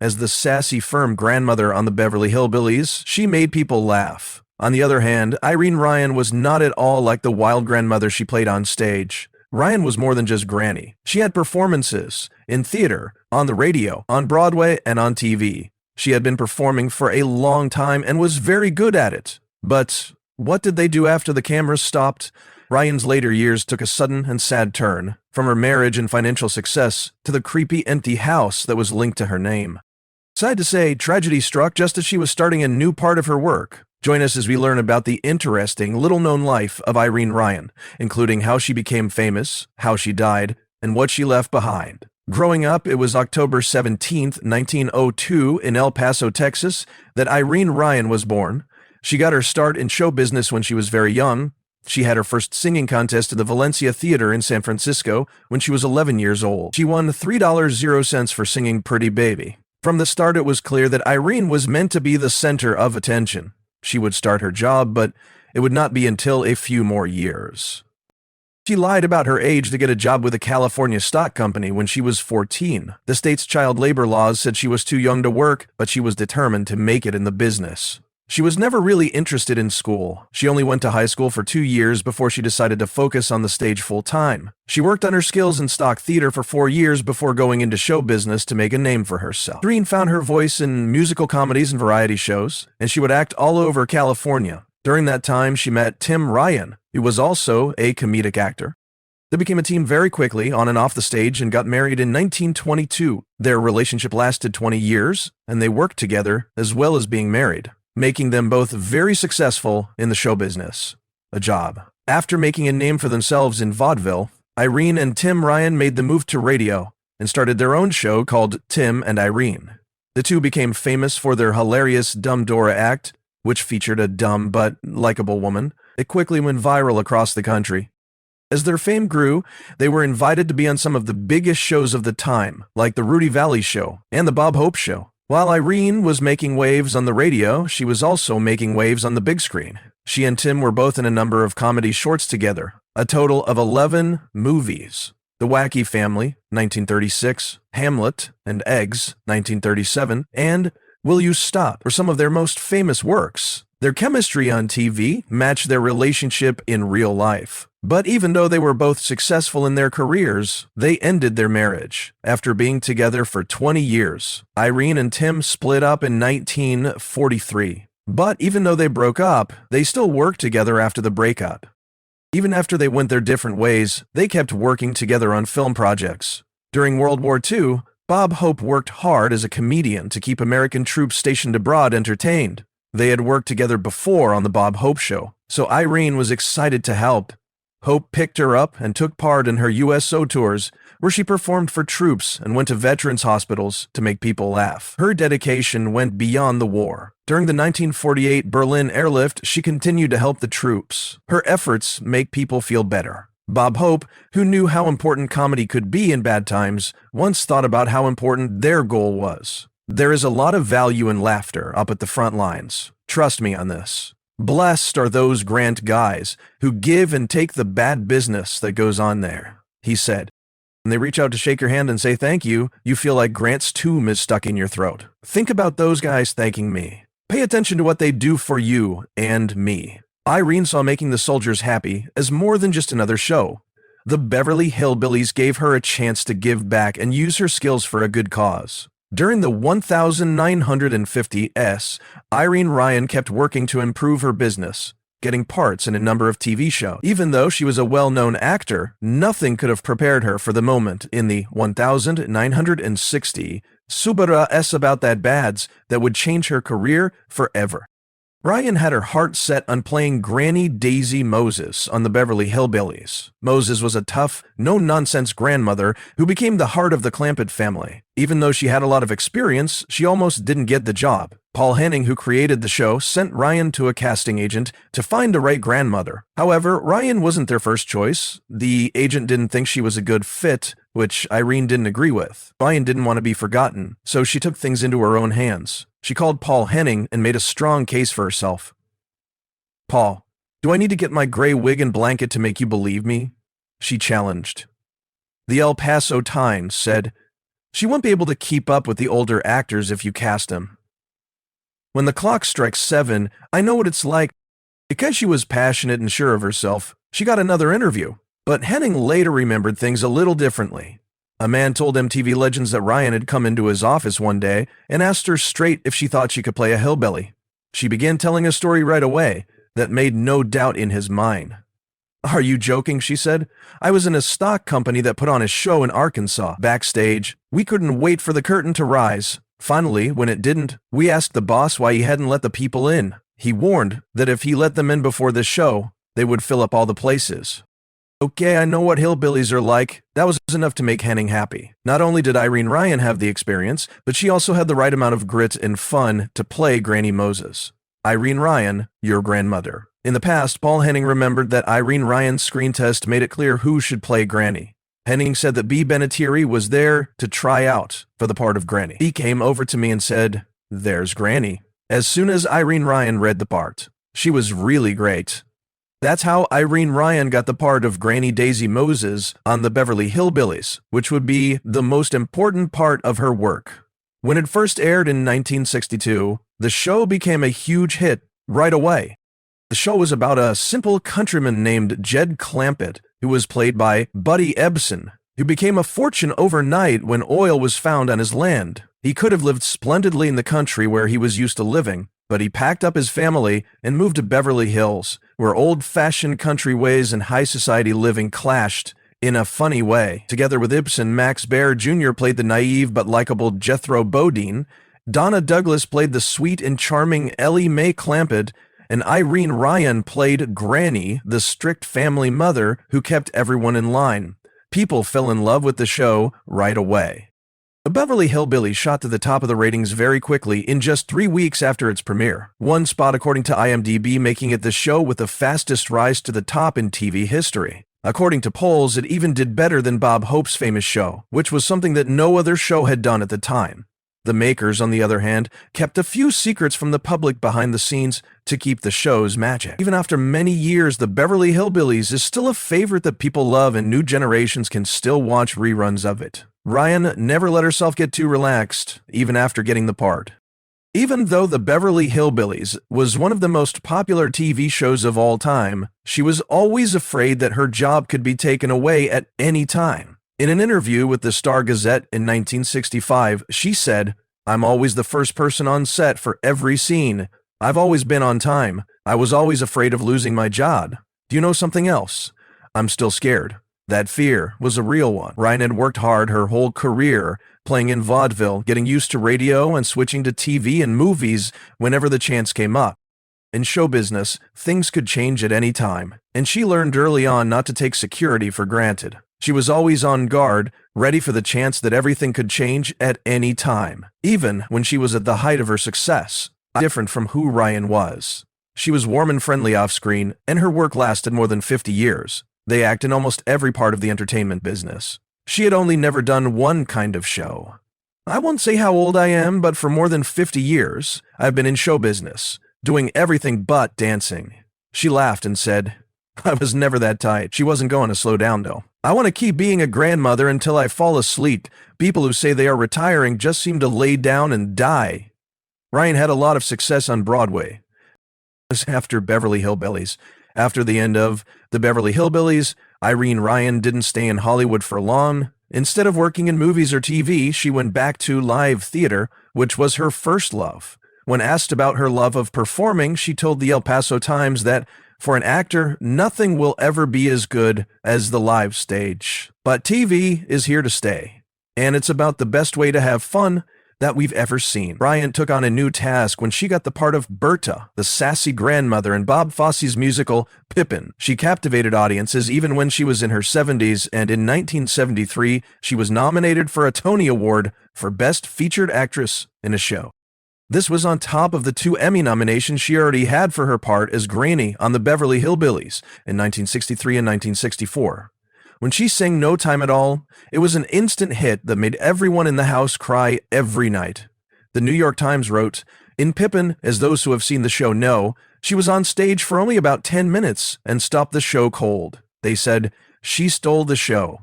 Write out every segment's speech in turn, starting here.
As the sassy, firm grandmother on the Beverly Hillbillies, she made people laugh. On the other hand, Irene Ryan was not at all like the wild grandmother she played on stage. Ryan was more than just Granny. She had performances in theater, on the radio, on Broadway, and on TV. She had been performing for a long time and was very good at it. But what did they do after the cameras stopped? Ryan's later years took a sudden and sad turn, from her marriage and financial success to the creepy empty house that was linked to her name. Sad to say, tragedy struck just as she was starting a new part of her work. Join us as we learn about the interesting, little-known life of Irene Ryan, including how she became famous, how she died, and what she left behind. Growing up, it was October 17, 1902, in El Paso, Texas, that Irene Ryan was born. She got her start in show business when she was very young. She had her first singing contest at the Valencia Theater in San Francisco when she was 11 years old. She won $3.00 for singing Pretty Baby. From the start, it was clear that Irene was meant to be the center of attention. She would start her job, but it would not be until a few more years. She lied about her age to get a job with a California stock company when she was 14. The state's child labor laws said she was too young to work, but she was determined to make it in the business. She was never really interested in school. She only went to high school for 2 years before she decided to focus on the stage full-time. She worked on her skills in stock theater for 4 years before going into show business to make a name for herself. Irene found her voice in musical comedies and variety shows, and she would act all over California. During that time, she met Tim Ryan, who was also a comedic actor. They became a team very quickly, on and off the stage, and got married in 1922. Their relationship lasted 20 years, and they worked together as well as being married, making them both very successful in the show business. A job. After making a name for themselves in vaudeville, Irene and Tim Ryan made the move to radio and started their own show called Tim and Irene. The two became famous for their hilarious Dumb Dora act, which featured a dumb but likable woman. It quickly went viral across the country. As their fame grew, they were invited to be on some of the biggest shows of the time, like The Rudy Valley Show and The Bob Hope Show. While Irene was making waves on the radio, she was also making waves on the big screen. She and Tim were both in a number of comedy shorts together, a total of 11 movies. The Wacky Family, 1936, Hamlet and Eggs, 1937, and Will You Stop were some of their most famous works. Their chemistry on TV matched their relationship in real life. But even though they were both successful in their careers, they ended their marriage. After being together for 20 years, Irene and Tim split up in 1943. But even though they broke up, they still worked together after the breakup. Even after they went their different ways, they kept working together on film projects. During World War II, Bob Hope worked hard as a comedian to keep American troops stationed abroad entertained. They had worked together before on the Bob Hope Show, so Irene was excited to help. Hope picked her up and took part in her USO tours, where she performed for troops and went to veterans' hospitals to make people laugh. Her dedication went beyond the war. During the 1948 Berlin airlift, she continued to help the troops. Her efforts make people feel better. Bob Hope, who knew how important comedy could be in bad times, once thought about how important their goal was. There is a lot of value in laughter up at the front lines. Trust me on this. Blessed are those Grant guys who give and take the bad business that goes on there, he said. When they reach out to shake your hand and say thank you, you feel like Grant's tomb is stuck in your throat. Think about those guys thanking me. Pay attention to what they do for you and me. Irene saw Making the Soldiers Happy as more than just another show. The Beverly Hillbillies gave her a chance to give back and use her skills for a good cause. During the 1950s, Irene Ryan kept working to improve her business, getting parts in a number of TV shows. Even though she was a well-known actor, nothing could have prepared her for the moment in the 1960 Subara S About That Bads that would change her career forever. Ryan had her heart set on playing Granny Daisy Moses on the Beverly Hillbillies. Moses was a tough, no-nonsense grandmother who became the heart of the Clampett family. Even though she had a lot of experience, she almost didn't get the job. Paul Henning, who created the show, sent Ryan to a casting agent to find the right grandmother. However, Ryan wasn't their first choice. The agent didn't think she was a good fit, which Irene didn't agree with. Ryan didn't want to be forgotten, so she took things into her own hands. She called Paul Henning and made a strong case for herself. "Paul, do I need to get my gray wig and blanket to make you believe me?" she challenged. The El Paso Times said, She won't be able to keep up with the older actors if you cast them. When the clock strikes 7, I know what it's like. Because she was passionate and sure of herself, she got another interview. But Henning later remembered things a little differently. A man told MTV Legends that Ryan had come into his office one day and asked her straight if she thought she could play a hillbilly. She began telling a story right away that made no doubt in his mind. "Are you joking?" she said. "I was in a stock company that put on a show in Arkansas. Backstage, we couldn't wait for the curtain to rise. Finally, when it didn't, we asked the boss why he hadn't let the people in. He warned that if he let them in before the show, they would fill up all the places." Okay, I know what hillbillies are like. That was enough to make Henning happy. Not only did Irene Ryan have the experience, but she also had the right amount of grit and fun to play Granny Moses. Irene Ryan, your grandmother. In the past, Paul Henning remembered that Irene Ryan's screen test made it clear who should play Granny. Henning said that B. Benetieri was there to try out for the part of Granny. He came over to me and said, "There's Granny." As soon as Irene Ryan read the part, she was really great. That's how Irene Ryan got the part of Granny Daisy Moses on the Beverly Hillbillies, which would be the most important part of her work. When it first aired in 1962, the show became a huge hit right away. The show was about a simple countryman named Jed Clampett, who was played by Buddy Ebsen, who became a fortune overnight when oil was found on his land. He could have lived splendidly in the country where he was used to living, but he packed up his family and moved to Beverly Hills, where old-fashioned country ways and high society living clashed in a funny way. Together with Ibsen, Max Baer Jr. played the naive but likable Jethro Bodine, Donna Douglas played the sweet and charming Ellie Mae Clampett, and Irene Ryan played Granny, the strict family mother who kept everyone in line. People fell in love with the show right away. The Beverly Hillbillies shot to the top of the ratings very quickly in just 3 weeks after its premiere. One spot, according to IMDb, making it the show with the fastest rise to the top in TV history. According to polls, it even did better than Bob Hope's famous show, which was something that no other show had done at the time. The makers, on the other hand, kept a few secrets from the public behind the scenes to keep the show's magic. Even after many years, the Beverly Hillbillies is still a favorite that people love and new generations can still watch reruns of it. Ryan never let herself get too relaxed, even after getting the part. Even though the Beverly Hillbillies was one of the most popular TV shows of all time, she was always afraid that her job could be taken away at any time. In an interview with the Star Gazette in 1965, she said, "I'm always the first person on set for every scene. I've always been on time. I was always afraid of losing my job. Do you know something else? I'm still scared." That fear was a real one. Ryan had worked hard her whole career, playing in vaudeville, getting used to radio, and switching to TV and movies whenever the chance came up. In show business, things could change at any time, and she learned early on not to take security for granted. She was always on guard, ready for the chance that everything could change at any time, even when she was at the height of her success. Different from who Ryan was. She was warm and friendly off-screen, and her work lasted more than 50 years. They act in almost every part of the entertainment business. She had only never done one kind of show. "I won't say how old I am, but for more than 50 years, I've been in show business, doing everything but dancing." She laughed and said, "I was never that tight." She wasn't going to slow down, though. "I want to keep being a grandmother until I fall asleep. People who say they are retiring just seem to lay down and die." Ryan had a lot of success on Broadway. After Beverly Hillbillies. After the end of the Beverly Hillbillies, Irene Ryan didn't stay in Hollywood for long. Instead of working in movies or TV, she went back to live theater, which was her first love. When asked about her love of performing, she told the El Paso Times that, "For an actor, nothing will ever be as good as the live stage. But TV is here to stay, and it's about the best way to have fun that we've ever seen." Ryan took on a new task when she got the part of Berta, the sassy grandmother in Bob Fosse's musical Pippin. She captivated audiences even when she was in her 70s, and in 1973, she was nominated for a Tony Award for Best Featured Actress in a Show. This was on top of the 2 Emmy nominations she already had for her part as Granny on the Beverly Hillbillies in 1963 and 1964. When she sang No Time at All, it was an instant hit that made everyone in the house cry every night. The New York Times wrote, "In Pippin, as those who have seen the show know, she was on stage for only about 10 minutes and stopped the show cold. They said, 'She stole the show.'"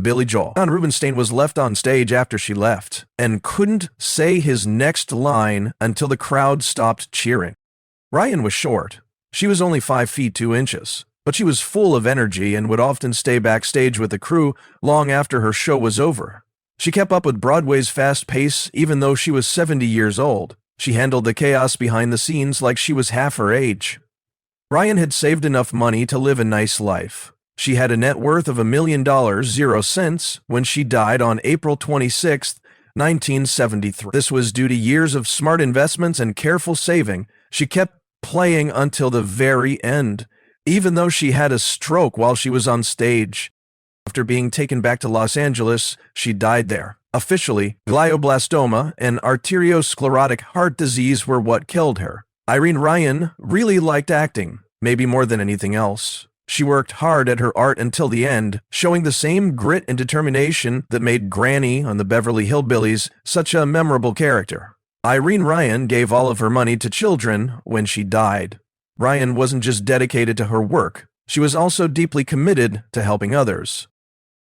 Billy Joel. John Rubinstein was left on stage after she left and couldn't say his next line until the crowd stopped cheering. Ryan was short. She was only 5 feet 2 inches, but she was full of energy and would often stay backstage with the crew long after her show was over. She kept up with Broadway's fast pace even though she was 70 years old. She handled the chaos behind the scenes like she was half her age. Ryan had saved enough money to live a nice life. She had a net worth of $1 million, 0 cents, when she died on April 26, 1973. This was due to years of smart investments and careful saving. She kept playing until the very end, even though she had a stroke while she was on stage. After being taken back to Los Angeles, she died there. Officially, glioblastoma and arteriosclerotic heart disease were what killed her. Irene Ryan really liked acting, maybe more than anything else. She worked hard at her art until the end, showing the same grit and determination that made Granny on the Beverly Hillbillies such a memorable character. Irene Ryan gave all of her money to children when she died. Ryan wasn't just dedicated to her work, she was also deeply committed to helping others.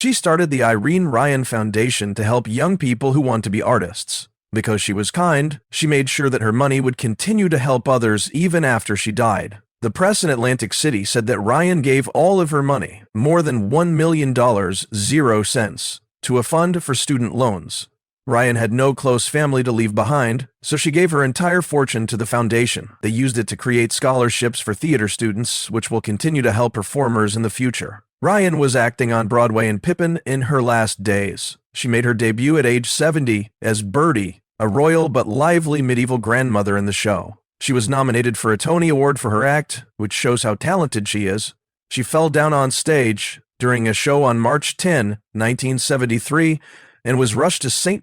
She started the Irene Ryan Foundation to help young people who want to be artists. Because she was kind, she made sure that her money would continue to help others even after she died. The press in Atlantic City said that Ryan gave all of her money, more than $1 million, 0 cents, to a fund for student loans. Ryan had no close family to leave behind, so she gave her entire fortune to the foundation. They used it to create scholarships for theater students, which will continue to help performers in the future. Ryan was acting on Broadway in Pippin in her last days. She made her debut at age 70 as Bertie, a royal but lively medieval grandmother in the show. She was nominated for a Tony Award for her act, which shows how talented she is. She fell down on stage during a show on March 10, 1973, and was rushed to St.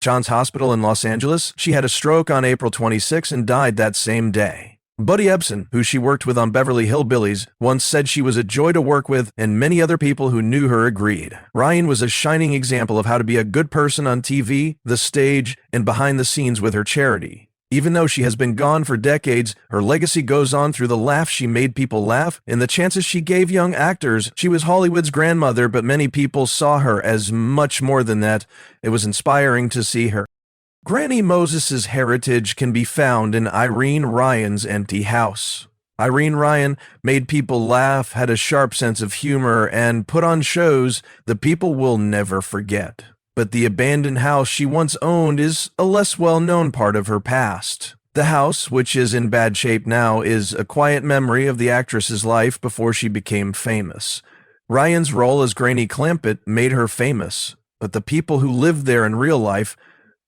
John's Hospital in Los Angeles. She had a stroke on April 26 and died that same day. Buddy Ebsen, who she worked with on Beverly Hillbillies, once said she was a joy to work with, and many other people who knew her agreed. Ryan was a shining example of how to be a good person on TV, the stage, and behind the scenes with her charity. Even though she has been gone for decades, her legacy goes on through the laughs she made people laugh and the chances she gave young actors. She was Hollywood's grandmother, but many people saw her as much more than that. It was inspiring to see her. Granny Moses's heritage can be found in Irene Ryan's empty house. Irene Ryan made people laugh, had a sharp sense of humor, and put on shows that people will never forget. But the abandoned house she once owned is a less well-known part of her past. The house, which is in bad shape now, is a quiet memory of the actress's life before she became famous. Ryan's role as Granny Clampett made her famous, but the people who lived there in real life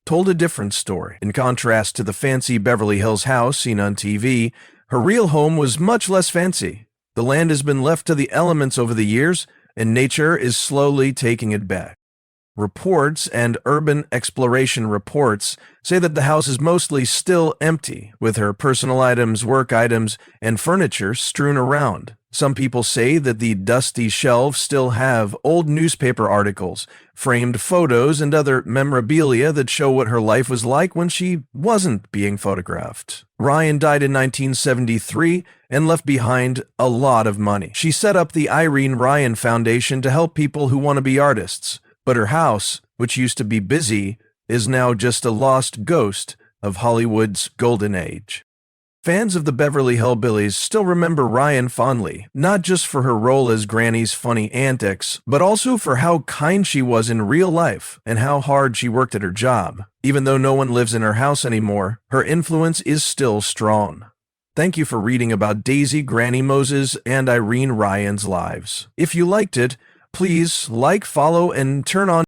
told a different story. In contrast to the fancy Beverly Hills house seen on TV, her real home was much less fancy. The land has been left to the elements over the years, and nature is slowly taking it back. Reports and urban exploration reports say that the house is mostly still empty, with her personal items, work items, and furniture strewn around. Some people say that the dusty shelves still have old newspaper articles, framed photos, and other memorabilia that show what her life was like when she wasn't being photographed. Ryan died in 1973 and left behind a lot of money. She set up the Irene Ryan Foundation to help people who want to be artists. But her house, which used to be busy, is now just a lost ghost of Hollywood's golden age. Fans of the Beverly Hillbillies still remember Ryan fondly, not just for her role as Granny's funny antics, but also for how kind she was in real life and how hard she worked at her job. Even though no one lives in her house anymore, her influence is still strong. Thank you for reading about Daisy, Granny Moses, and Irene Ryan's lives. If you liked it, please like, follow, and turn on